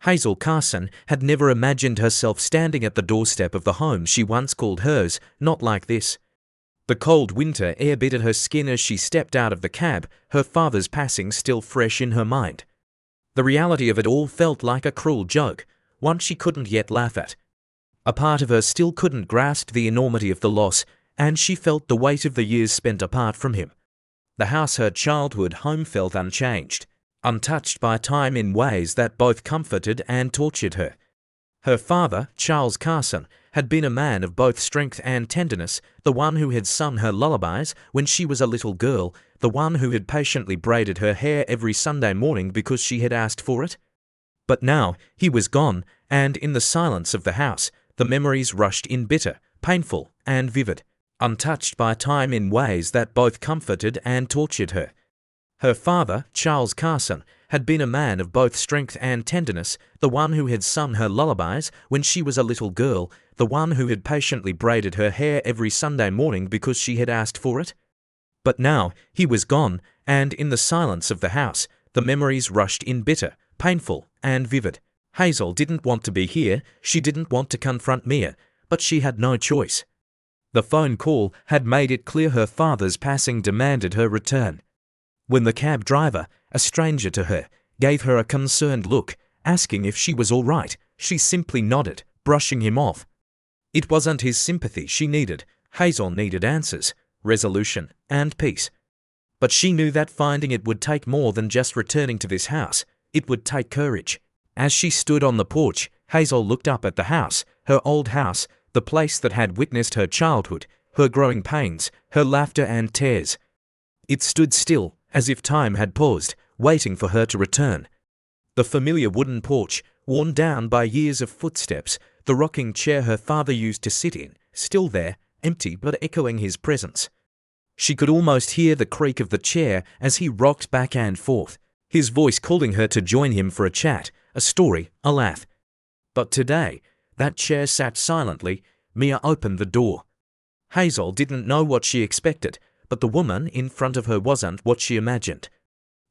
Hazel Carson had never imagined herself standing at the doorstep of the home she once called hers, not like this. The cold winter air bit at her skin as she stepped out of the cab, her father's passing still fresh in her mind. The reality of it all felt like a cruel joke, one she couldn't yet laugh at. A part of her still couldn't grasp the enormity of the loss, and she felt the weight of the years spent apart from him. The house her childhood home felt unchanged, untouched by time in ways that both comforted and tortured her. Her father, Charles Carson, had been a man of both strength and tenderness, the one who had sung her lullabies when she was a little girl, the one who had patiently braided her hair every Sunday morning because she had asked for it. But now he was gone, and in the silence of the house, the memories rushed in bitter, painful, and vivid, untouched by time in ways that both comforted and tortured her. Her father, Charles Carson, had been a man of both strength and tenderness, the one who had sung her lullabies when she was a little girl, the one who had patiently braided her hair every Sunday morning because she had asked for it. But now he was gone, and in the silence of the house, the memories rushed in bitter, painful, and vivid. Hazel didn't want to be here, she didn't want to confront Mia, but she had no choice. The phone call had made it clear her father's passing demanded her return. When the cab driver, a stranger to her, gave her a concerned look, asking if she was all right, she simply nodded, brushing him off. It wasn't his sympathy she needed. Hazel needed answers, resolution, and peace. But she knew that finding it would take more than just returning to this house. It would take courage. As she stood on the porch, Hazel looked up at the house, her old house, the place that had witnessed her childhood, her growing pains, her laughter and tears. It stood still, as if time had paused, waiting for her to return. The familiar wooden porch, worn down by years of footsteps, the rocking chair her father used to sit in, still there, empty but echoing his presence. She could almost hear the creak of the chair as he rocked back and forth, his voice calling her to join him for a chat, a story, a laugh. But today, that chair sat silently. Mia opened the door. Hazel didn't know what she expected, but the woman in front of her wasn't what she imagined.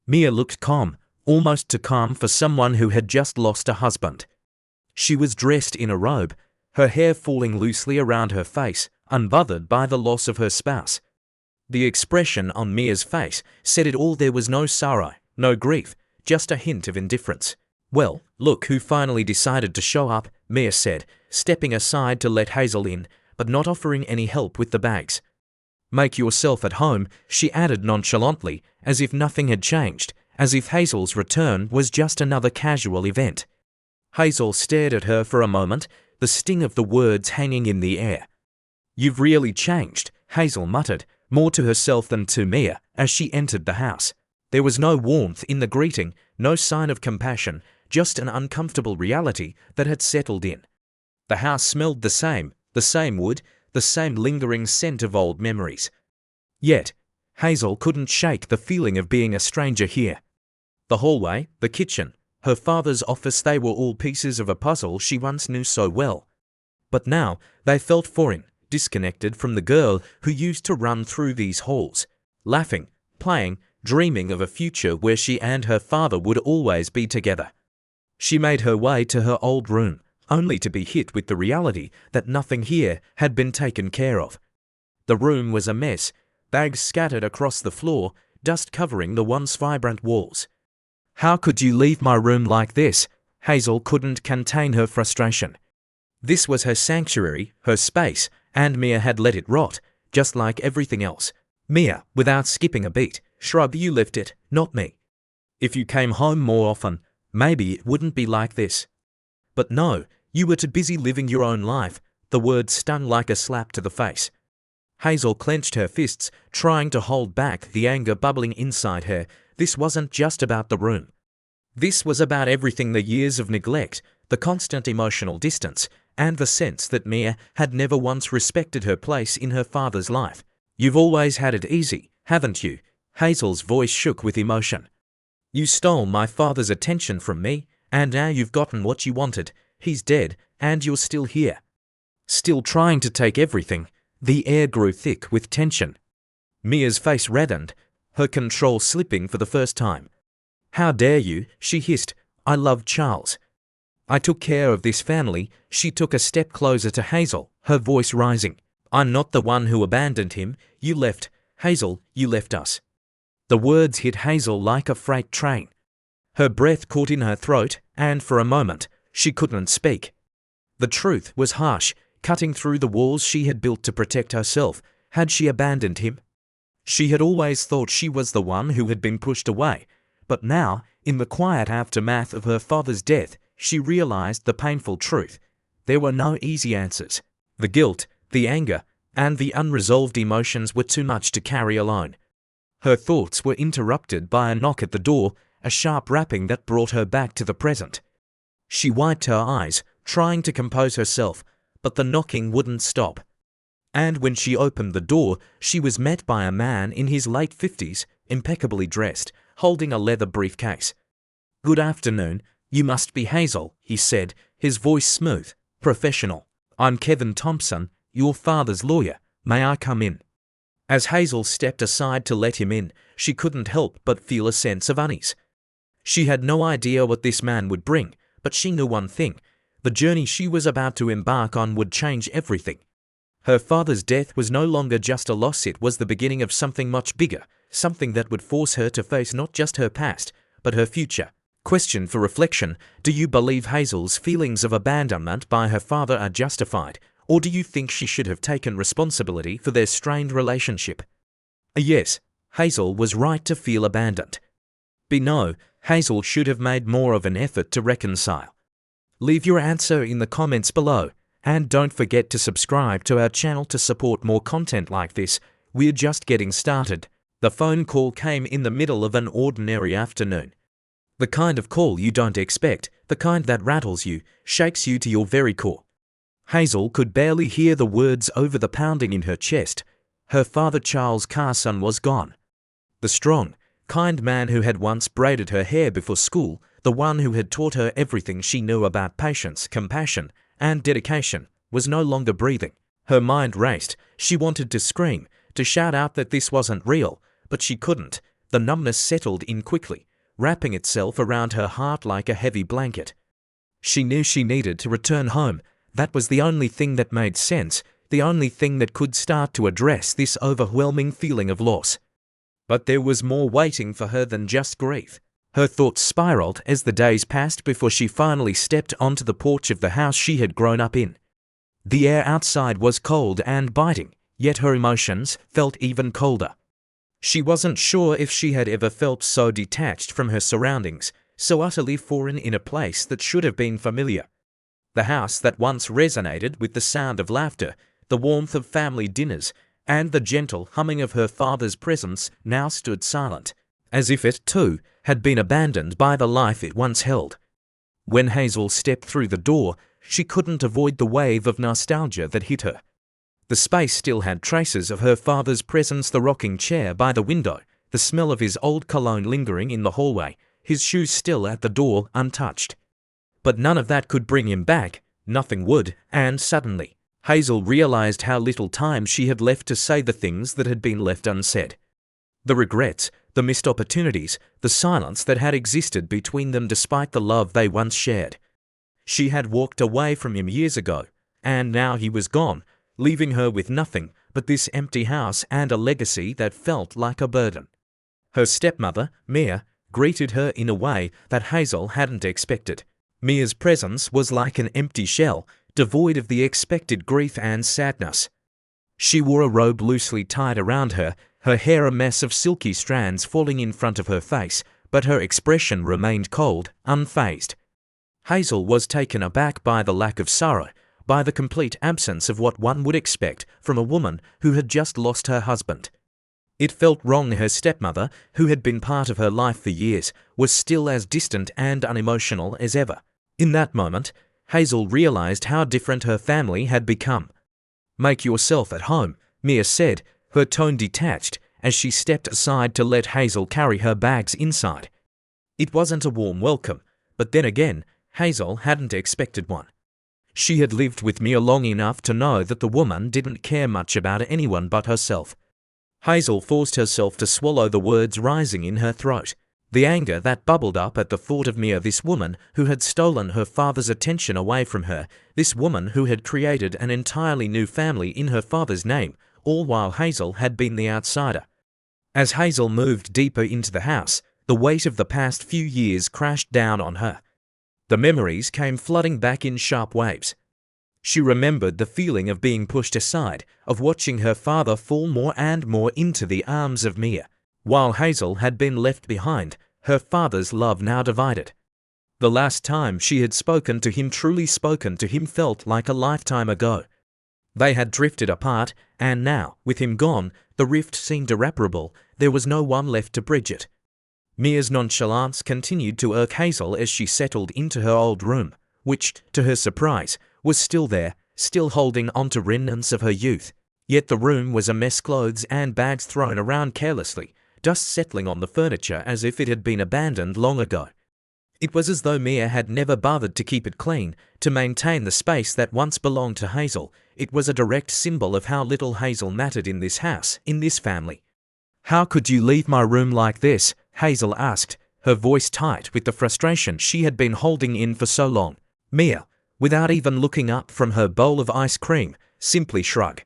Mia looked calm, almost too calm for someone who had just lost a husband. She was dressed in a robe, her hair falling loosely around her face, unbothered by the loss of her spouse. The expression on Mia's face said it all. There was no sorrow, no grief, just a hint of indifference. "Well, look who finally decided to show up," Mia said, stepping aside to let Hazel in, but not offering any help with the bags. "Make yourself at home," she added nonchalantly, as if nothing had changed, as if Hazel's return was just another casual event. Hazel stared at her for a moment, the sting of the words hanging in the air. "You've really changed," Hazel muttered, more to herself than to Mia, as she entered the house. There was no warmth in the greeting, no sign of compassion, just an uncomfortable reality that had settled in. The house smelled the same wood, the same lingering scent of old memories. Yet, Hazel couldn't shake the feeling of being a stranger here. The hallway, the kitchen, her father's office, they were all pieces of a puzzle she once knew so well. But now they felt foreign, disconnected from the girl who used to run through these halls, laughing, playing, dreaming of a future where she and her father would always be together. She made her way to her old room, only to be hit with the reality that nothing here had been taken care of. The room was a mess, bags scattered across the floor, dust covering the once vibrant walls. "How could you leave my room like this?" Hazel couldn't contain her frustration. This was her sanctuary, her space, and Mia had let it rot, just like everything else. Mia, without skipping a beat, shrugged. "You left it, not me. If you came home more often, maybe it wouldn't be like this. But no, you were too busy living your own life." The words stung like a slap to the face. Hazel clenched her fists, trying to hold back the anger bubbling inside her. This wasn't just about the room. This was about everything: the years of neglect, the constant emotional distance, and the sense that Mia had never once respected her place in her father's life. "You've always had it easy, haven't you?" Hazel's voice shook with emotion. "You stole my father's attention from me, and now you've gotten what you wanted. He's dead, and you're still here. Still trying to take everything." The air grew thick with tension. Mia's face reddened, her control slipping for the first time. "How dare you?" she hissed. "I love Charles. I took care of this family." She took a step closer to Hazel, her voice rising. "I'm not the one who abandoned him. You left, Hazel, you left us." The words hit Hazel like a freight train. Her breath caught in her throat, and for a moment, she couldn't speak. The truth was harsh, cutting through the walls she had built to protect herself. Had she abandoned him? She had always thought she was the one who had been pushed away, but now, in the quiet aftermath of her father's death, she realized the painful truth. There were no easy answers. The guilt, the anger, and the unresolved emotions were too much to carry alone. Her thoughts were interrupted by a knock at the door, a sharp rapping that brought her back to the present. She wiped her eyes, trying to compose herself, but the knocking wouldn't stop. And when she opened the door, she was met by a man in his late 50s, impeccably dressed, holding a leather briefcase. "Good afternoon, you must be Hazel," he said, his voice smooth, professional. "I'm Kevin Thompson, your father's lawyer. May I come in?" As Hazel stepped aside to let him in, she couldn't help but feel a sense of unease. She had no idea what this man would bring, but she knew one thing: the journey she was about to embark on would change everything. Her father's death was no longer just a loss, it was the beginning of something much bigger, something that would force her to face not just her past, but her future. Question for reflection: do you believe Hazel's feelings of abandonment by her father are justified, or do you think she should have taken responsibility for their strained relationship? Yes, Hazel was right to feel abandoned. B. No, Hazel should have made more of an effort to reconcile. Leave your answer in the comments below, and don't forget to subscribe to our channel to support more content like this. We're just getting started. The phone call came in the middle of an ordinary afternoon. The kind of call you don't expect, the kind that rattles you, shakes you to your very core. Hazel could barely hear the words over the pounding in her chest. Her father, Charles Carson, was gone. The strong, kind man who had once braided her hair before school, the one who had taught her everything she knew about patience, compassion, and dedication, was no longer breathing. Her mind raced. She wanted to scream, to shout out that this wasn't real, but she couldn't. The numbness settled in quickly, wrapping itself around her heart like a heavy blanket. She knew she needed to return home. That was the only thing that made sense, the only thing that could start to address this overwhelming feeling of loss. But there was more waiting for her than just grief. Her thoughts spiraled as the days passed before she finally stepped onto the porch of the house she had grown up in. The air outside was cold and biting, yet her emotions felt even colder. She wasn't sure if she had ever felt so detached from her surroundings, so utterly foreign in a place that should have been familiar. The house that once resonated with the sound of laughter, the warmth of family dinners, and the gentle humming of her father's presence now stood silent, as if it, too, had been abandoned by the life it once held. When Hazel stepped through the door, she couldn't avoid the wave of nostalgia that hit her. The space still had traces of her father's presence: the rocking chair by the window, the smell of his old cologne lingering in the hallway, his shoes still at the door, untouched. But none of that could bring him back. Nothing would, and suddenly, Hazel realized how little time she had left to say the things that had been left unsaid. The regrets, the missed opportunities, the silence that had existed between them despite the love they once shared. She had walked away from him years ago, and now he was gone, leaving her with nothing but this empty house and a legacy that felt like a burden. Her stepmother, Mia, greeted her in a way that Hazel hadn't expected. Mia's presence was like an empty shell, devoid of the expected grief and sadness. She wore a robe loosely tied around her, her hair a mess of silky strands falling in front of her face, but her expression remained cold, unfazed. Hazel was taken aback by the lack of sorrow, by the complete absence of what one would expect from a woman who had just lost her husband. It felt wrong. Her stepmother, who had been part of her life for years, was still as distant and unemotional as ever. In that moment, Hazel realized how different her family had become. "Make yourself at home," Mia said, her tone detached, as she stepped aside to let Hazel carry her bags inside. It wasn't a warm welcome, but then again, Hazel hadn't expected one. She had lived with Mia long enough to know that the woman didn't care much about anyone but herself. Hazel forced herself to swallow the words rising in her throat. The anger that bubbled up at the thought of Mia, this woman who had stolen her father's attention away from her, this woman who had created an entirely new family in her father's name, all while Hazel had been the outsider. As Hazel moved deeper into the house, the weight of the past few years crashed down on her. The memories came flooding back in sharp waves. She remembered the feeling of being pushed aside, of watching her father fall more and more into the arms of Mia. While Hazel had been left behind, her father's love now divided. The last time she had spoken to him, truly spoken to him, felt like a lifetime ago. They had drifted apart, and now, with him gone, the rift seemed irreparable. There was no one left to bridge it. Mia's nonchalance continued to irk Hazel as she settled into her old room, which, to her surprise, was still there, still holding on to remnants of her youth. Yet the room was a mess, clothes and bags thrown around carelessly, dust settling on the furniture as if it had been abandoned long ago. It was as though Mia had never bothered to keep it clean, to maintain the space that once belonged to Hazel. It was a direct symbol of how little Hazel mattered in this house, in this family. "How could you leave my room like this?" Hazel asked, her voice tight with the frustration she had been holding in for so long. Mia, without even looking up from her bowl of ice cream, simply shrugged.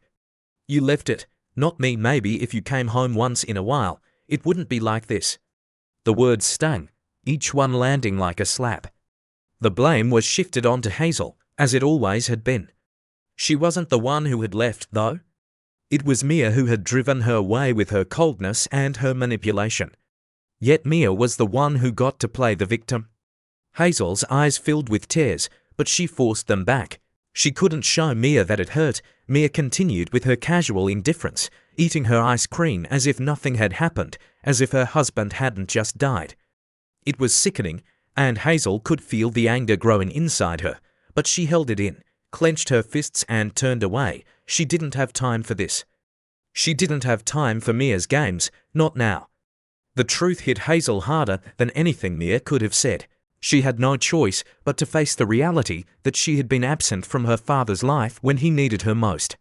"You left it. Not me. Maybe if you came home once in a while, it wouldn't be like this." The words stung, each one landing like a slap. The blame was shifted onto Hazel, as it always had been. She wasn't the one who had left, though. It was Mia who had driven her away with her coldness and her manipulation. Yet Mia was the one who got to play the victim. Hazel's eyes filled with tears, but she forced them back. She couldn't show Mia that it hurt. Mia continued with her casual indifference, eating her ice cream as if nothing had happened, as if her husband hadn't just died. It was sickening, and Hazel could feel the anger growing inside her, but she held it in, clenched her fists and turned away. She didn't have time for this. She didn't have time for Mia's games, not now. The truth hit Hazel harder than anything Mia could have said. She had no choice but to face the reality that she had been absent from her father's life when he needed her most.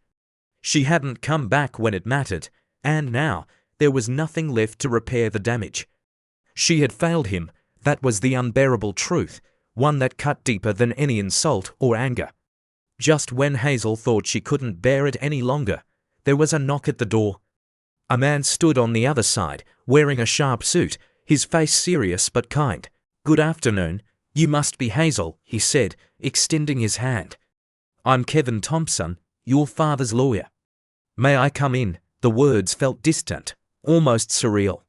She hadn't come back when it mattered, and now there was nothing left to repair the damage. She had failed him. That was the unbearable truth, one that cut deeper than any insult or anger. Just when Hazel thought she couldn't bear it any longer, there was a knock at the door. A man stood on the other side, wearing a sharp suit, his face serious but kind. "Good afternoon. You must be Hazel," he said, extending his hand. "I'm Kevin Thompson, your father's lawyer." "May I come in?" The words felt distant, almost surreal.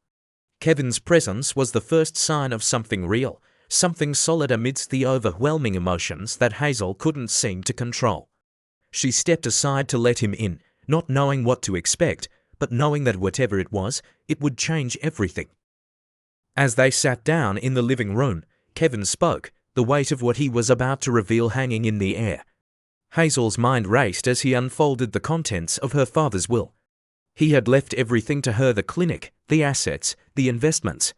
Kevin's presence was the first sign of something real, something solid amidst the overwhelming emotions that Hazel couldn't seem to control. She stepped aside to let him in, not knowing what to expect, but knowing that whatever it was, it would change everything. As they sat down in the living room, Kevin spoke, the weight of what he was about to reveal hanging in the air. Hazel's mind raced as he unfolded the contents of her father's will. He had left everything to her: the clinic, the assets, the investments.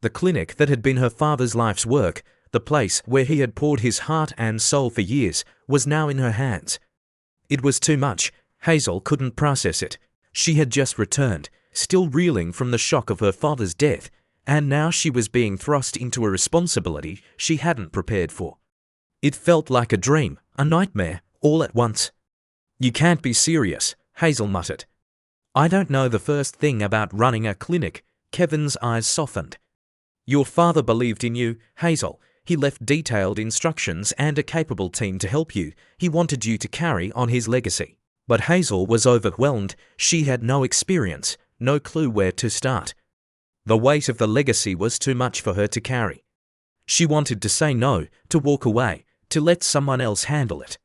The clinic that had been her father's life's work, the place where he had poured his heart and soul for years, was now in her hands. It was too much. Hazel couldn't process it. She had just returned, still reeling from the shock of her father's death, and now she was being thrust into a responsibility she hadn't prepared for. It felt like a dream, a nightmare, all at once. "You can't be serious," Hazel muttered. "I don't know the first thing about running a clinic." Kevin's eyes softened. "Your father believed in you, Hazel. He left detailed instructions and a capable team to help you. He wanted you to carry on his legacy." But Hazel was overwhelmed. She had no experience, no clue where to start. The weight of the legacy was too much for her to carry. She wanted to say no, to walk away, to let someone else handle it.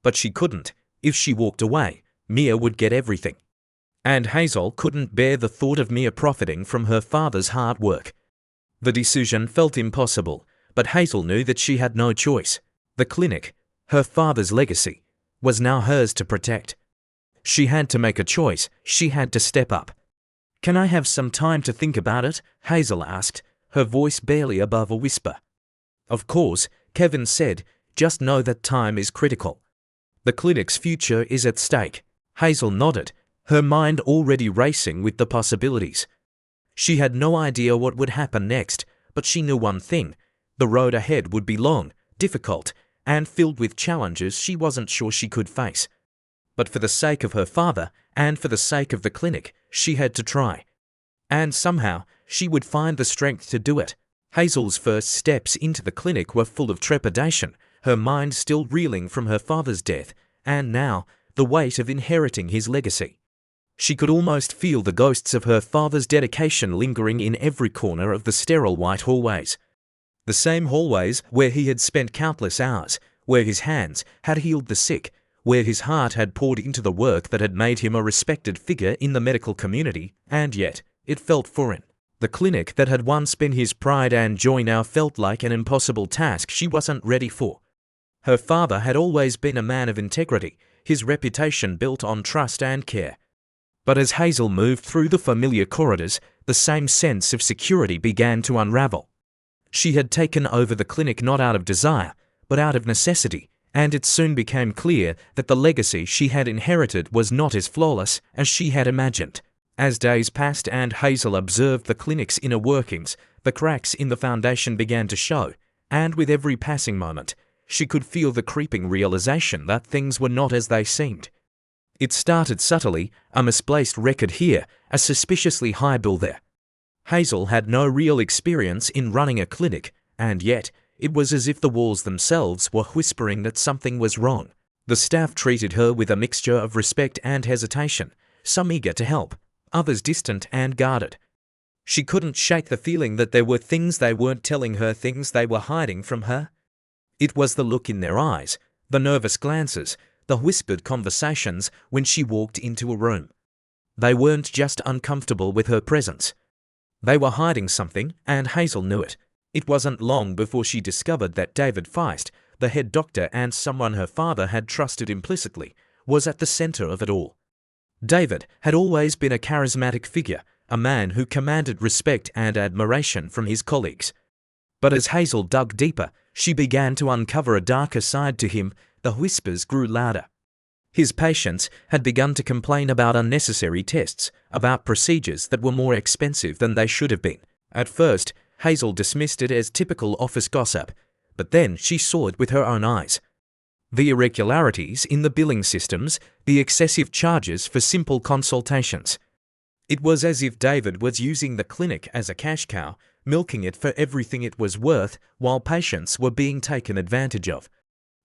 But she couldn't. If she walked away, Mia would get everything. And Hazel couldn't bear the thought of Mia profiting from her father's hard work. The decision felt impossible, but Hazel knew that she had no choice. The clinic, her father's legacy, was now hers to protect. She had to make a choice. She had to step up. "Can I have some time to think about it?" Hazel asked, her voice barely above a whisper. "Of course," Kevin said, "just know that time is critical. The clinic's future is at stake." Hazel nodded, her mind already racing with the possibilities. She had no idea what would happen next, but she knew one thing: the road ahead would be long, difficult, and filled with challenges she wasn't sure she could face. But for the sake of her father, and for the sake of the clinic, she had to try. And somehow, she would find the strength to do it. Hazel's first steps into the clinic were full of trepidation, her mind still reeling from her father's death, and now, the weight of inheriting his legacy. She could almost feel the ghosts of her father's dedication lingering in every corner of the sterile white hallways. The same hallways where he had spent countless hours, where his hands had healed the sick, where his heart had poured into the work that had made him a respected figure in the medical community, and yet, it felt foreign. The clinic that had once been his pride and joy now felt like an impossible task she wasn't ready for. Her father had always been a man of integrity, his reputation built on trust and care. But as Hazel moved through the familiar corridors, the same sense of security began to unravel. She had taken over the clinic not out of desire, but out of necessity, and it soon became clear that the legacy she had inherited was not as flawless as she had imagined. As days passed and Hazel observed the clinic's inner workings, the cracks in the foundation began to show, and with every passing moment, she could feel the creeping realization that things were not as they seemed. It started subtly, a misplaced record here, a suspiciously high bill there. Hazel had no real experience in running a clinic, and yet, it was as if the walls themselves were whispering that something was wrong. The staff treated her with a mixture of respect and hesitation, some eager to help, others distant and guarded. She couldn't shake the feeling that there were things they weren't telling her, things they were hiding from her. It was the look in their eyes, the nervous glances, the whispered conversations when she walked into a room. They weren't just uncomfortable with her presence. They were hiding something, and Hazel knew it. It wasn't long before she discovered that David Feist, the head doctor and someone her father had trusted implicitly, was at the center of it all. David had always been a charismatic figure, a man who commanded respect and admiration from his colleagues. But as Hazel dug deeper, she began to uncover a darker side to him. The whispers grew louder. His patients had begun to complain about unnecessary tests, about procedures that were more expensive than they should have been. At first, Hazel dismissed it as typical office gossip, but then she saw it with her own eyes. The irregularities in the billing systems, the excessive charges for simple consultations. It was as if David was using the clinic as a cash cow, milking it for everything it was worth, while patients were being taken advantage of.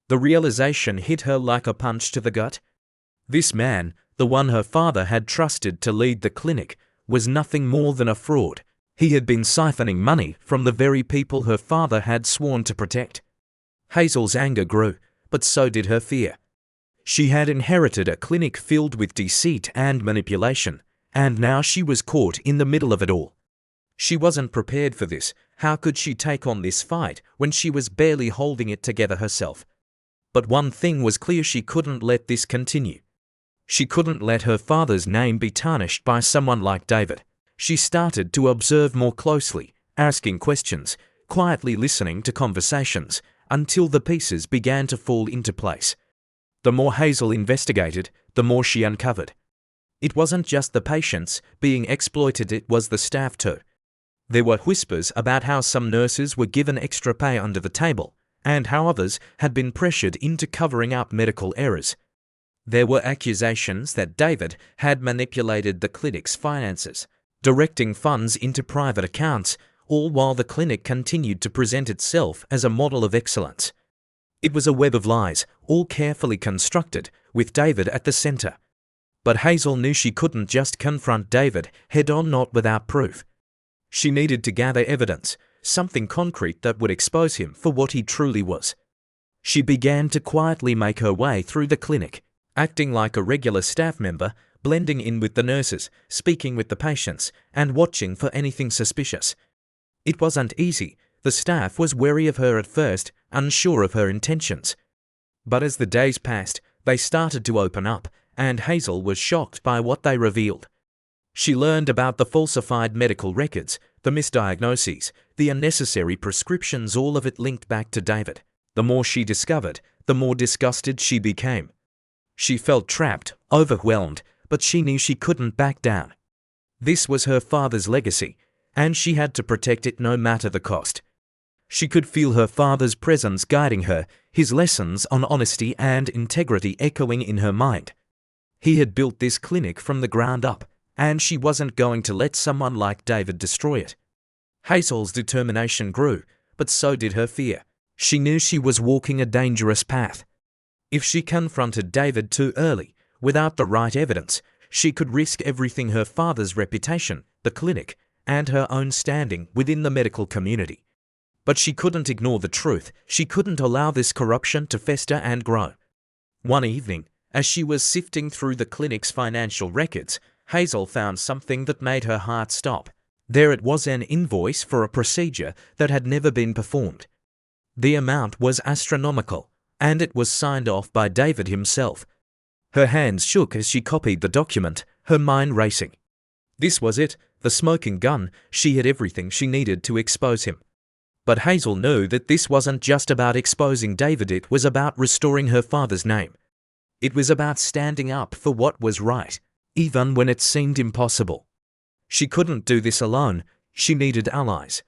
The realization hit her like a punch to the gut. This man, the one her father had trusted to lead the clinic, was nothing more than a fraud. He had been siphoning money from the very people her father had sworn to protect. Hazel's anger grew, but so did her fear. She had inherited a clinic filled with deceit and manipulation, and now she was caught in the middle of it all. She wasn't prepared for this. How could she take on this fight when she was barely holding it together herself? But one thing was clear: she couldn't let this continue. She couldn't let her father's name be tarnished by someone like David. She started to observe more closely, asking questions, quietly listening to conversations, until the pieces began to fall into place. The more Hazel investigated, the more she uncovered. It wasn't just the patients being exploited, it was the staff too. There were whispers about how some nurses were given extra pay under the table, and how others had been pressured into covering up medical errors. There were accusations that David had manipulated the clinic's finances, directing funds into private accounts, all while the clinic continued to present itself as a model of excellence. It was a web of lies, all carefully constructed, with David at the center. But Hazel knew she couldn't just confront David head-on, not without proof. She needed to gather evidence, something concrete that would expose him for what he truly was. She began to quietly make her way through the clinic, acting like a regular staff member, blending in with the nurses, speaking with the patients, and watching for anything suspicious. It wasn't easy. The staff was wary of her at first, unsure of her intentions. But as the days passed, they started to open up, and Hazel was shocked by what they revealed. She learned about the falsified medical records, the misdiagnoses, the unnecessary prescriptions, all of it linked back to David. The more she discovered, the more disgusted she became. She felt trapped, overwhelmed, but she knew she couldn't back down. This was her father's legacy, and she had to protect it no matter the cost. She could feel her father's presence guiding her, his lessons on honesty and integrity echoing in her mind. He had built this clinic from the ground up, and she wasn't going to let someone like David destroy it. Hazel's determination grew, but so did her fear. She knew she was walking a dangerous path. If she confronted David too early, without the right evidence, she could risk everything: her father's reputation, the clinic, and her own standing within the medical community. But she couldn't ignore the truth. She couldn't allow this corruption to fester and grow. One evening, as she was sifting through the clinic's financial records, Hazel found something that made her heart stop. There it was, an invoice for a procedure that had never been performed. The amount was astronomical, and it was signed off by David himself. Her hands shook as she copied the document, her mind racing. This was it, the smoking gun. She had everything she needed to expose him. But Hazel knew that this wasn't just about exposing David, it was about restoring her father's name. It was about standing up for what was right, even when it seemed impossible. She couldn't do this alone, she needed allies.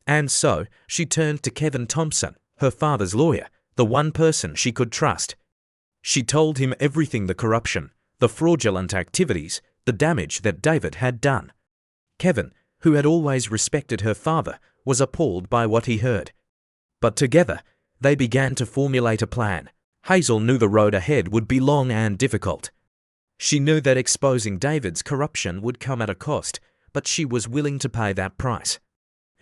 And so, she turned to Kevin Thompson, her father's lawyer, the one person she could trust. She told him everything: the corruption, the fraudulent activities, the damage that David had done. Kevin, who had always respected her father, was appalled by what he heard. But together, they began to formulate a plan. Hazel knew the road ahead would be long and difficult. She knew that exposing David's corruption would come at a cost, but she was willing to pay that price.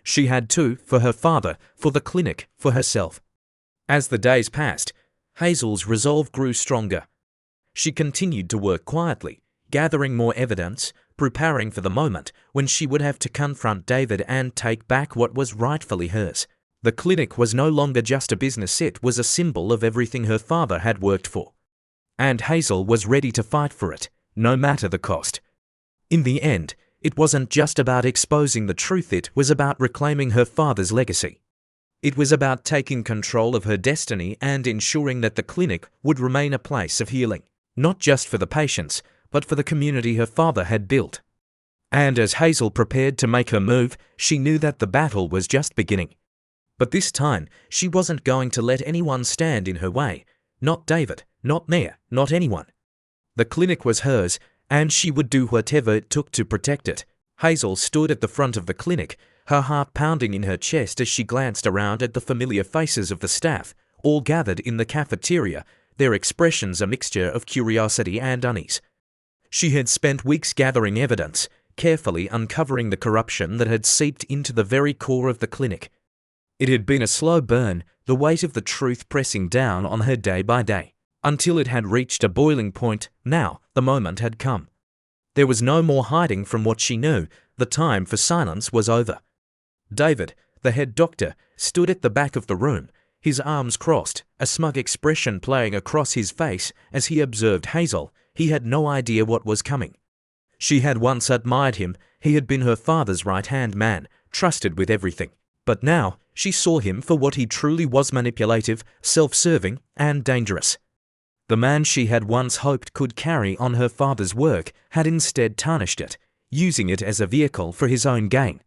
She had to, for her father, for the clinic, for herself. As the days passed, Hazel's resolve grew stronger. She continued to work quietly, gathering more evidence, preparing for the moment when she would have to confront David and take back what was rightfully hers. The clinic was no longer just a business, it was a symbol of everything her father had worked for. And Hazel was ready to fight for it, no matter the cost. In the end, it wasn't just about exposing the truth, it was about reclaiming her father's legacy. It was about taking control of her destiny and ensuring that the clinic would remain a place of healing, not just for the patients, but for the community her father had built. And as Hazel prepared to make her move, she knew that the battle was just beginning. But this time, she wasn't going to let anyone stand in her way. Not David, not Mia, not anyone. The clinic was hers, and she would do whatever it took to protect it. Hazel stood at the front of the clinic, her heart pounding in her chest as she glanced around at the familiar faces of the staff, all gathered in the cafeteria, their expressions a mixture of curiosity and unease. She had spent weeks gathering evidence, carefully uncovering the corruption that had seeped into the very core of the clinic. It had been a slow burn, the weight of the truth pressing down on her day by day, until it had reached a boiling point. Now, the moment had come. There was no more hiding from what she knew. The time for silence was over. David, the head doctor, stood at the back of the room, his arms crossed, a smug expression playing across his face as he observed Hazel. He had no idea what was coming. She had once admired him. He had been her father's right-hand man, trusted with everything. But now, she saw him for what he truly was: manipulative, self-serving, and dangerous. The man she had once hoped could carry on her father's work had instead tarnished it, using it as a vehicle for his own gain.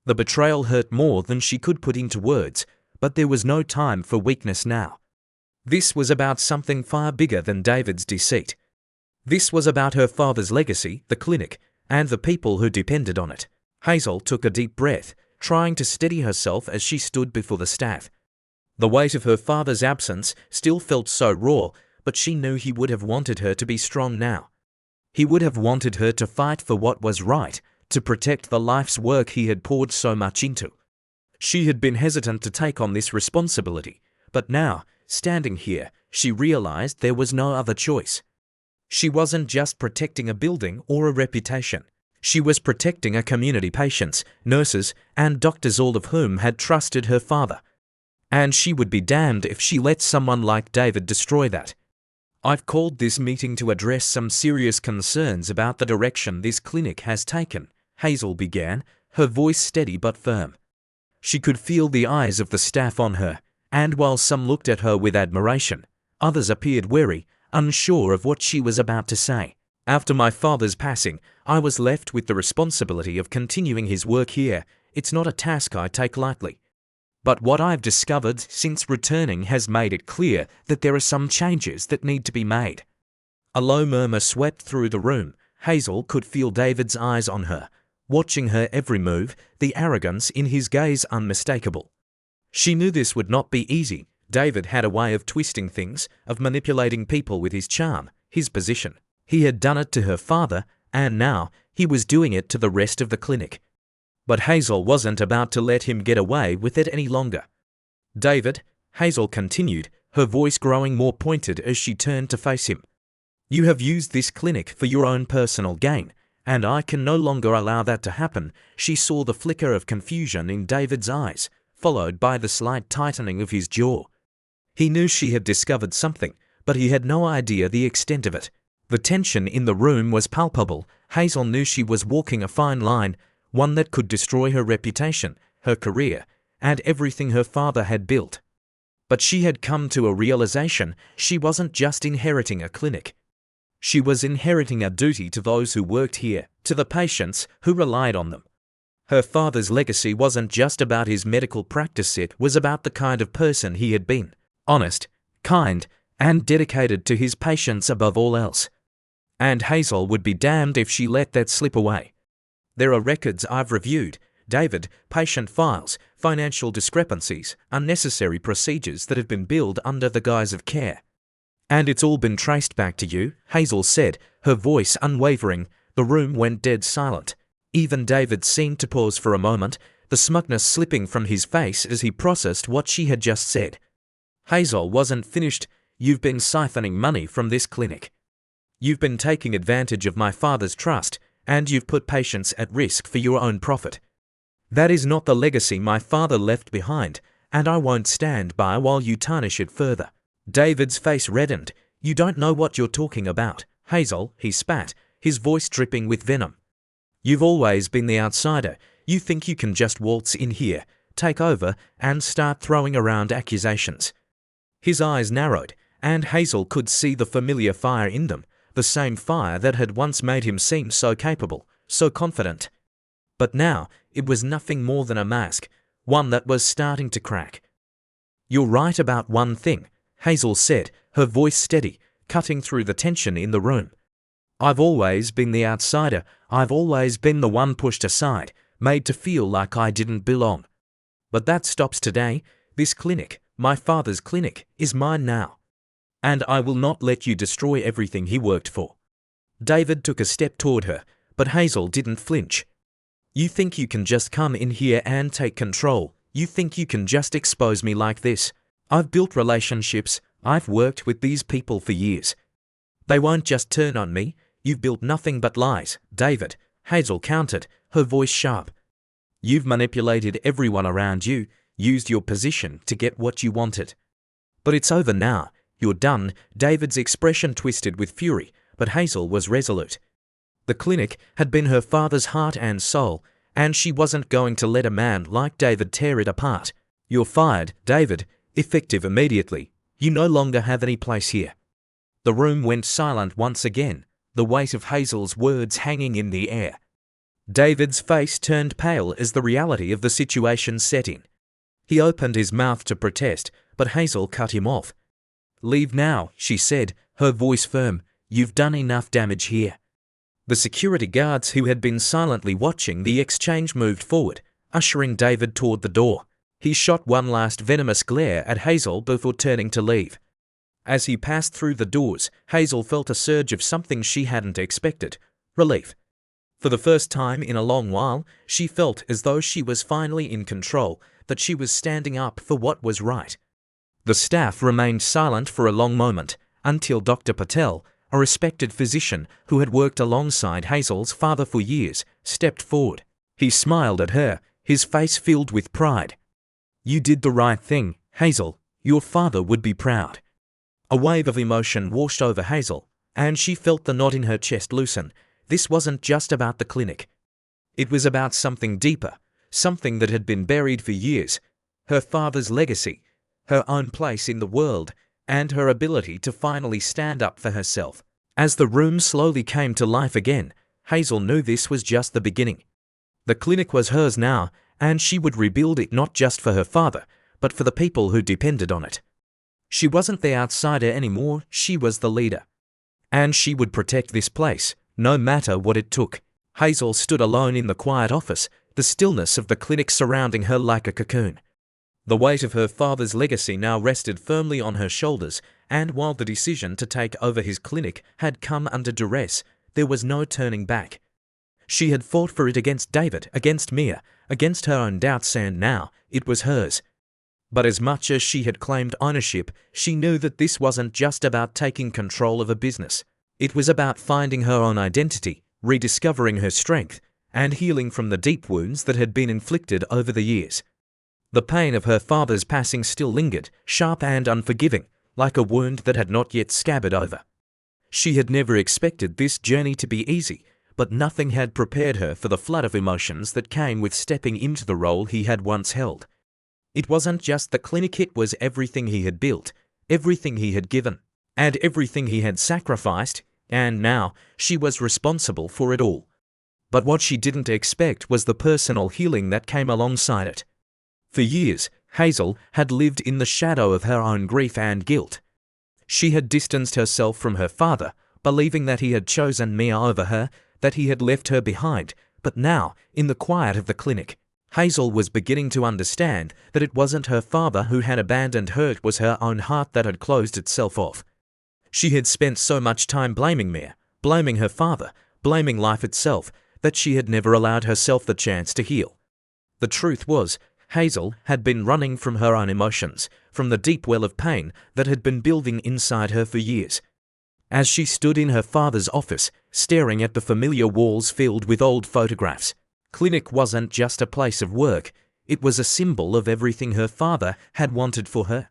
The betrayal hurt more than she could put into words, but there was no time for weakness now. This was about something far bigger than David's deceit. This was about her father's legacy, the clinic, and the people who depended on it. Hazel took a deep breath, trying to steady herself as she stood before the staff. The weight of her father's absence still felt so raw, but she knew he would have wanted her to be strong now. He would have wanted her to fight for what was right, to protect the life's work he had poured so much into. She had been hesitant to take on this responsibility, but now, standing here, she realized there was no other choice. She wasn't just protecting a building or a reputation. She was protecting a community: patients, nurses, and doctors, all of whom had trusted her father. And she would be damned if she let someone like David destroy that. I've called this meeting to address some serious concerns about the direction this clinic has taken, Hazel began, her voice steady but firm. She could feel the eyes of the staff on her, and while some looked at her with admiration, others appeared wary, unsure of what she was about to say. After my father's passing, I was left with the responsibility of continuing his work here. It's not a task I take lightly. But what I've discovered since returning has made it clear that there are some changes that need to be made. A low murmur swept through the room. Hazel could feel David's eyes on her, watching her every move, the arrogance in his gaze unmistakable. She knew this would not be easy. David had a way of twisting things, of manipulating people with his charm, his position. He had done it to her father, and now he was doing it to the rest of the clinic. But Hazel wasn't about to let him get away with it any longer. "David," Hazel continued, her voice growing more pointed as she turned to face him. "You have used this clinic for your own personal gain, and I can no longer allow that to happen." She saw the flicker of confusion in David's eyes, followed by the slight tightening of his jaw. He knew she had discovered something, but he had no idea the extent of it. The tension in the room was palpable. Hazel knew she was walking a fine line, one that could destroy her reputation, her career, and everything her father had built. But she had come to a realization: she wasn't just inheriting a clinic. She was inheriting a duty to those who worked here, to the patients who relied on them. Her father's legacy wasn't just about his medical practice, it was about the kind of person he had been: honest, kind, and dedicated to his patients above all else. And Hazel would be damned if she let that slip away. "There are records I've reviewed, David, patient files, financial discrepancies, unnecessary procedures that have been billed under the guise of care. And it's all been traced back to you," Hazel said, her voice unwavering. The room went dead silent. Even David seemed to pause for a moment, the smugness slipping from his face as he processed what she had just said. Hazel wasn't finished. "You've been siphoning money from this clinic. You've been taking advantage of my father's trust, and you've put patients at risk for your own profit. That is not the legacy my father left behind, and I won't stand by while you tarnish it further." David's face reddened. "You don't know what you're talking about, Hazel," he spat, his voice dripping with venom. "You've always been the outsider. You think you can just waltz in here, take over, and start throwing around accusations." His eyes narrowed, and Hazel could see the familiar fire in them, the same fire that had once made him seem so capable, so confident. But now it was nothing more than a mask, one that was starting to crack. "You're right about one thing," Hazel said, her voice steady, cutting through the tension in the room. "I've always been the outsider. I've always been the one pushed aside, made to feel like I didn't belong. But that stops today. This clinic, my father's clinic, is mine now. And I will not let you destroy everything he worked for." David took a step toward her, but Hazel didn't flinch. "You think you can just come in here and take control? You think you can just expose me like this? I've built relationships. I've worked with these people for years. They won't just turn on me. You've built nothing but lies, David," Hazel countered, her voice sharp. "You've manipulated everyone around you, used your position to get what you wanted. But it's over now. You're done." David's expression twisted with fury, but Hazel was resolute. The clinic had been her father's heart and soul, and she wasn't going to let a man like David tear it apart. "You're fired, David, effective immediately. You no longer have any place here." The room went silent once again, the weight of Hazel's words hanging in the air. David's face turned pale as the reality of the situation set in. He opened his mouth to protest, but Hazel cut him off. "Leave now," she said, her voice firm. "You've done enough damage here." The security guards who had been silently watching the exchange moved forward, ushering David toward the door. He shot one last venomous glare at Hazel before turning to leave. As he passed through the doors, Hazel felt a surge of something she hadn't expected: relief. For the first time in a long while, she felt as though she was finally in control, that she was standing up for what was right. The staff remained silent for a long moment, until Dr. Patel, a respected physician who had worked alongside Hazel's father for years, stepped forward. He smiled at her, his face filled with pride. "You did the right thing, Hazel. Your father would be proud." A wave of emotion washed over Hazel, and she felt the knot in her chest loosen. This wasn't just about the clinic. It was about something deeper, something that had been buried for years: her father's legacy, her own place in the world, and her ability to finally stand up for herself. As the room slowly came to life again, Hazel knew this was just the beginning. The clinic was hers now, and she would rebuild it not just for her father, but for the people who depended on it. She wasn't the outsider anymore, she was the leader. And she would protect this place, no matter what it took. Hazel stood alone in the quiet office, the stillness of the clinic surrounding her like a cocoon. The weight of her father's legacy now rested firmly on her shoulders, and while the decision to take over his clinic had come under duress, there was no turning back. She had fought for it against David, against Mia, against her own doubts, and now it was hers. But as much as she had claimed ownership, she knew that this wasn't just about taking control of a business. It was about finding her own identity, rediscovering her strength, and healing from the deep wounds that had been inflicted over the years. The pain of her father's passing still lingered, sharp and unforgiving, like a wound that had not yet scabbed over. She had never expected this journey to be easy, but nothing had prepared her for the flood of emotions that came with stepping into the role he had once held. It wasn't just the clinic, it was everything he had built, everything he had given, and everything he had sacrificed, and now she was responsible for it all. But what she didn't expect was the personal healing that came alongside it. For years, Hazel had lived in the shadow of her own grief and guilt. She had distanced herself from her father, believing that he had chosen Mia over her, that he had left her behind, but now, in the quiet of the clinic, Hazel was beginning to understand that it wasn't her father who had abandoned her, it was her own heart that had closed itself off. She had spent so much time blaming Mia, blaming her father, blaming life itself, that she had never allowed herself the chance to heal. The truth was, Hazel had been running from her own emotions, from the deep well of pain that had been building inside her for years. As she stood in her father's office, staring at the familiar walls filled with old photographs, clinic wasn't just a place of work, it was a symbol of everything her father had wanted for her.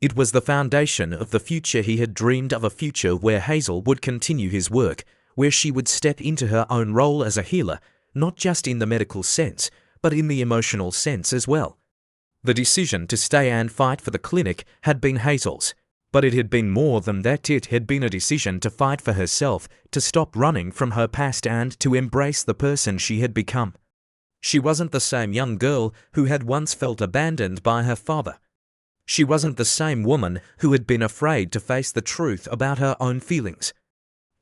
It was the foundation of the future he had dreamed of, a future where Hazel would continue his work, where she would step into her own role as a healer, not just in the medical sense, but in the emotional sense as well. The decision to stay and fight for the clinic had been Hazel's, but it had been more than that. It had been a decision to fight for herself, to stop running from her past and to embrace the person she had become. She wasn't the same young girl who had once felt abandoned by her father. She wasn't the same woman who had been afraid to face the truth about her own feelings.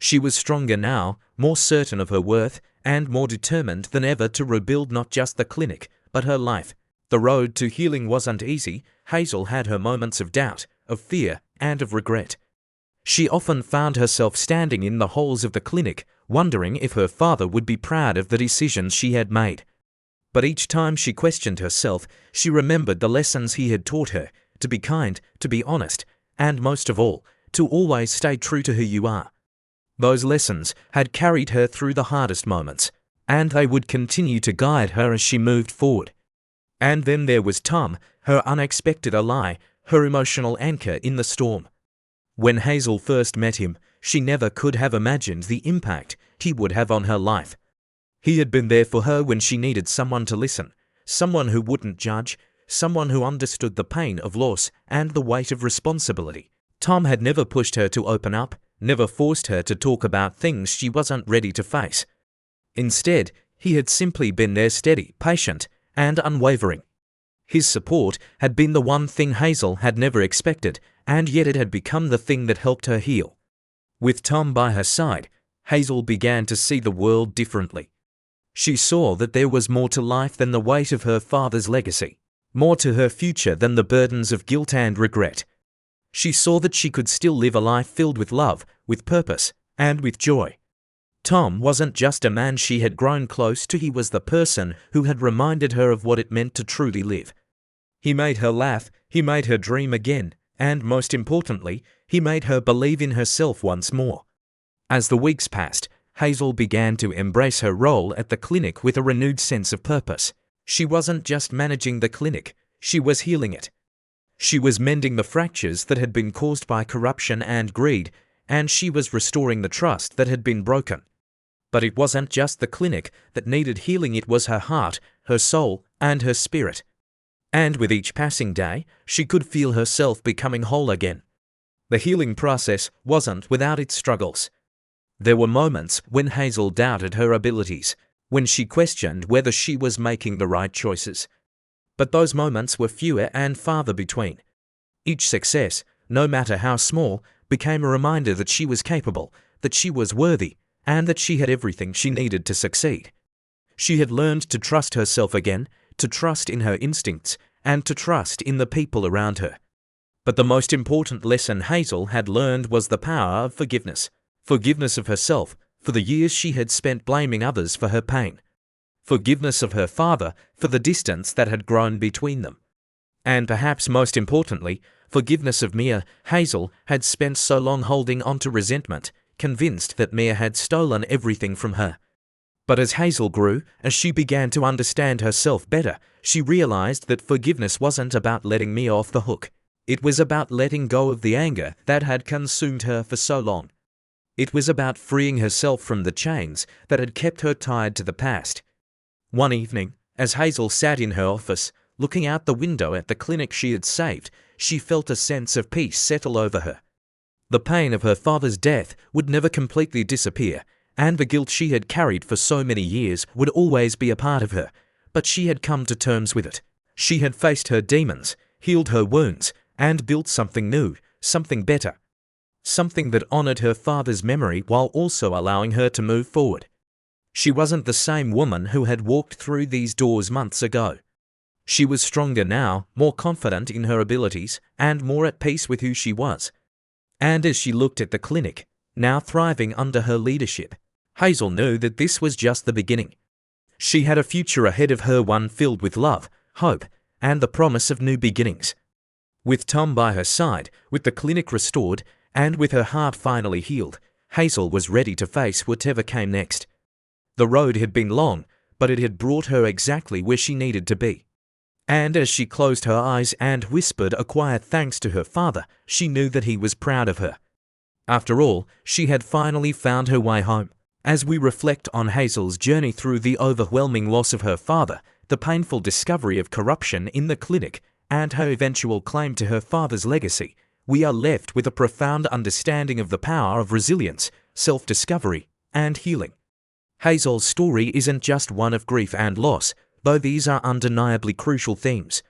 She was stronger now, more certain of her worth, and more determined than ever to rebuild not just the clinic, but her life. The road to healing wasn't easy. Hazel had her moments of doubt, of fear, and of regret. She often found herself standing in the halls of the clinic, wondering if her father would be proud of the decisions she had made. But each time she questioned herself, she remembered the lessons he had taught her, to be kind, to be honest, and most of all, to always stay true to who you are. Those lessons had carried her through the hardest moments, and they would continue to guide her as she moved forward. And then there was Tom, her unexpected ally, her emotional anchor in the storm. When Hazel first met him, she never could have imagined the impact he would have on her life. He had been there for her when she needed someone to listen, someone who wouldn't judge, someone who understood the pain of loss and the weight of responsibility. Tom had never pushed her to open up, never forced her to talk about things she wasn't ready to face. Instead, he had simply been there, steady, patient, and unwavering. His support had been the one thing Hazel had never expected, and yet it had become the thing that helped her heal. With Tom by her side, Hazel began to see the world differently. She saw that there was more to life than the weight of her father's legacy, more to her future than the burdens of guilt and regret. She saw that she could still live a life filled with love, with purpose, and with joy. Tom wasn't just a man she had grown close to, he was the person who had reminded her of what it meant to truly live. He made her laugh, he made her dream again, and most importantly, he made her believe in herself once more. As the weeks passed, Hazel began to embrace her role at the clinic with a renewed sense of purpose. She wasn't just managing the clinic, she was healing it. She was mending the fractures that had been caused by corruption and greed, and she was restoring the trust that had been broken. But it wasn't just the clinic that needed healing, it was her heart, her soul, and her spirit. And with each passing day, she could feel herself becoming whole again. The healing process wasn't without its struggles. There were moments when Hazel doubted her abilities, when she questioned whether she was making the right choices. But those moments were fewer and farther between. Each success, no matter how small, became a reminder that she was capable, that she was worthy, and that she had everything she needed to succeed. She had learned to trust herself again, to trust in her instincts, and to trust in the people around her. But the most important lesson Hazel had learned was the power of forgiveness. Forgiveness of herself for the years she had spent blaming others for her pain. Forgiveness of her father for the distance that had grown between them. And perhaps most importantly, forgiveness of Mia. Hazel had spent so long holding on to resentment, convinced that Mia had stolen everything from her. But as Hazel grew, as she began to understand herself better, she realized that forgiveness wasn't about letting Mia off the hook. It was about letting go of the anger that had consumed her for so long. It was about freeing herself from the chains that had kept her tied to the past. One evening, as Hazel sat in her office, looking out the window at the clinic she had saved, she felt a sense of peace settle over her. The pain of her father's death would never completely disappear, and the guilt she had carried for so many years would always be a part of her, but she had come to terms with it. She had faced her demons, healed her wounds, and built something new, something better. Something that honored her father's memory while also allowing her to move forward. She wasn't the same woman who had walked through these doors months ago. She was stronger now, more confident in her abilities, and more at peace with who she was. And as she looked at the clinic, now thriving under her leadership, Hazel knew that this was just the beginning. She had a future ahead of her, one filled with love, hope, and the promise of new beginnings. With Tom by her side, with the clinic restored, and with her heart finally healed, Hazel was ready to face whatever came next. The road had been long, but it had brought her exactly where she needed to be. And as she closed her eyes and whispered a quiet thanks to her father, she knew that he was proud of her. After all, she had finally found her way home. As we reflect on Hazel's journey through the overwhelming loss of her father, the painful discovery of corruption in the clinic, and her eventual claim to her father's legacy, we are left with a profound understanding of the power of resilience, self-discovery, and healing. Hazel's story isn't just one of grief and loss, though these are undeniably crucial themes.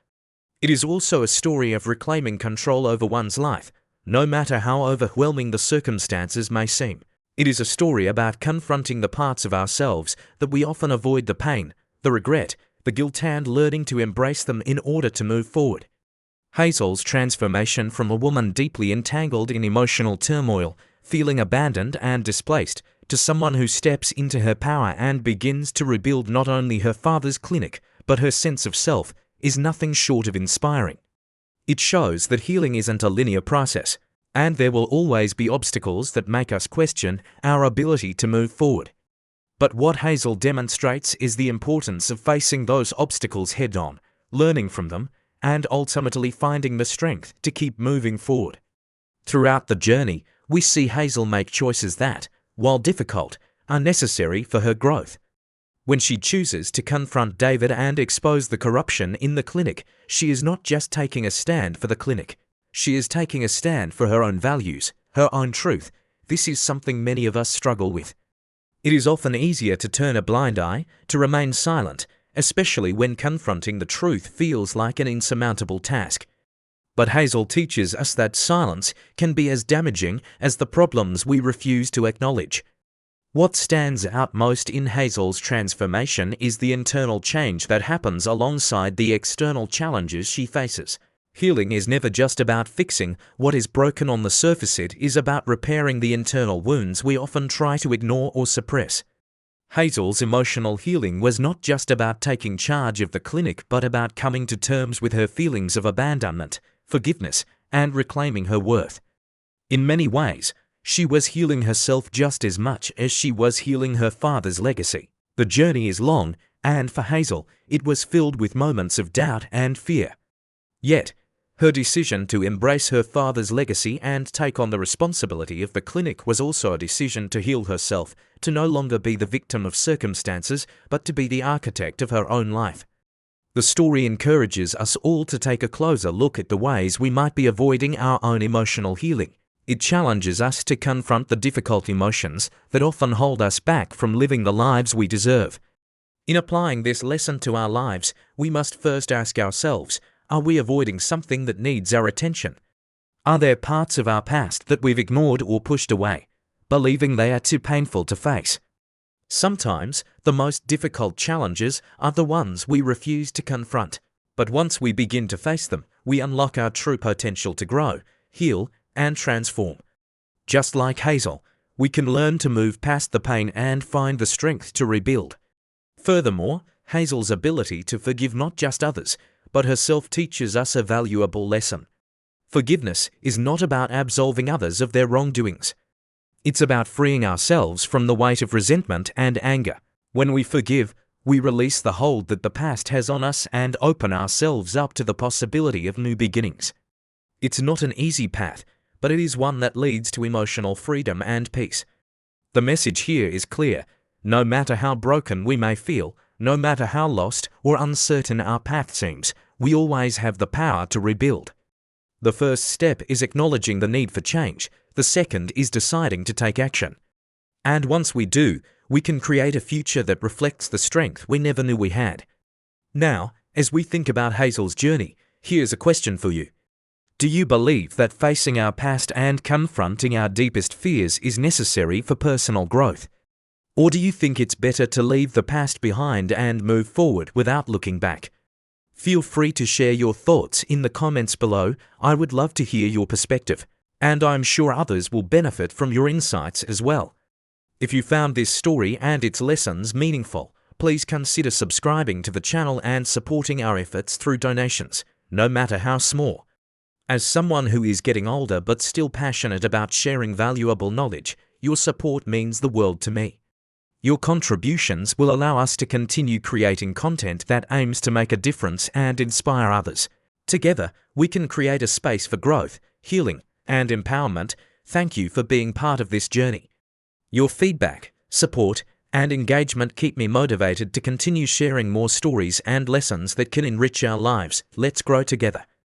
It is also a story of reclaiming control over one's life, no matter how overwhelming the circumstances may seem. It is a story about confronting the parts of ourselves that we often avoid: the pain, the regret, the guilt, and learning to embrace them in order to move forward. Hazel's transformation from a woman deeply entangled in emotional turmoil, feeling abandoned and displaced, to someone who steps into her power and begins to rebuild not only her father's clinic, but her sense of self, is nothing short of inspiring. It shows that healing isn't a linear process, and there will always be obstacles that make us question our ability to move forward. But what Hazel demonstrates is the importance of facing those obstacles head-on, learning from them, and ultimately finding the strength to keep moving forward. Throughout the journey, we see Hazel make choices that, while difficult, are necessary for her growth. When she chooses to confront David and expose the corruption in the clinic, she is not just taking a stand for the clinic. She is taking a stand for her own values, her own truth. This is something many of us struggle with. It is often easier to turn a blind eye, to remain silent, especially when confronting the truth feels like an insurmountable task. But Hazel teaches us that silence can be as damaging as the problems we refuse to acknowledge. What stands out most in Hazel's transformation is the internal change that happens alongside the external challenges she faces. Healing is never just about fixing what is broken on the surface. It is about repairing the internal wounds we often try to ignore or suppress. Hazel's emotional healing was not just about taking charge of the clinic, but about coming to terms with her feelings of abandonment, forgiveness, and reclaiming her worth. In many ways, she was healing herself just as much as she was healing her father's legacy. The journey is long, and for Hazel, it was filled with moments of doubt and fear. Yet, her decision to embrace her father's legacy and take on the responsibility of the clinic was also a decision to heal herself, to no longer be the victim of circumstances, but to be the architect of her own life. The story encourages us all to take a closer look at the ways we might be avoiding our own emotional healing. It challenges us to confront the difficult emotions that often hold us back from living the lives we deserve. In applying this lesson to our lives, we must first ask ourselves, are we avoiding something that needs our attention? Are there parts of our past that we've ignored or pushed away, believing they are too painful to face? Sometimes, the most difficult challenges are the ones we refuse to confront. But once we begin to face them, we unlock our true potential to grow, heal, and transform. Just like Hazel, we can learn to move past the pain and find the strength to rebuild. Furthermore, Hazel's ability to forgive not just others, but herself teaches us a valuable lesson. Forgiveness is not about absolving others of their wrongdoings. It's about freeing ourselves from the weight of resentment and anger. When we forgive, we release the hold that the past has on us and open ourselves up to the possibility of new beginnings. It's not an easy path, but it is one that leads to emotional freedom and peace. The message here is clear. No matter how broken we may feel, no matter how lost or uncertain our path seems, we always have the power to rebuild. The first step is acknowledging the need for change. The second is deciding to take action. And once we do, we can create a future that reflects the strength we never knew we had. Now, as we think about Hazel's journey, here's a question for you. Do you believe that facing our past and confronting our deepest fears is necessary for personal growth? Or do you think it's better to leave the past behind and move forward without looking back? Feel free to share your thoughts in the comments below. I would love to hear your perspective, and I'm sure others will benefit from your insights as well. If you found this story and its lessons meaningful, please consider subscribing to the channel and supporting our efforts through donations, no matter how small. As someone who is getting older but still passionate about sharing valuable knowledge, your support means the world to me. Your contributions will allow us to continue creating content that aims to make a difference and inspire others. Together, we can create a space for growth, healing, and empowerment. Thank you for being part of this journey. Your feedback, support, and engagement keep me motivated to continue sharing more stories and lessons that can enrich our lives. Let's grow together.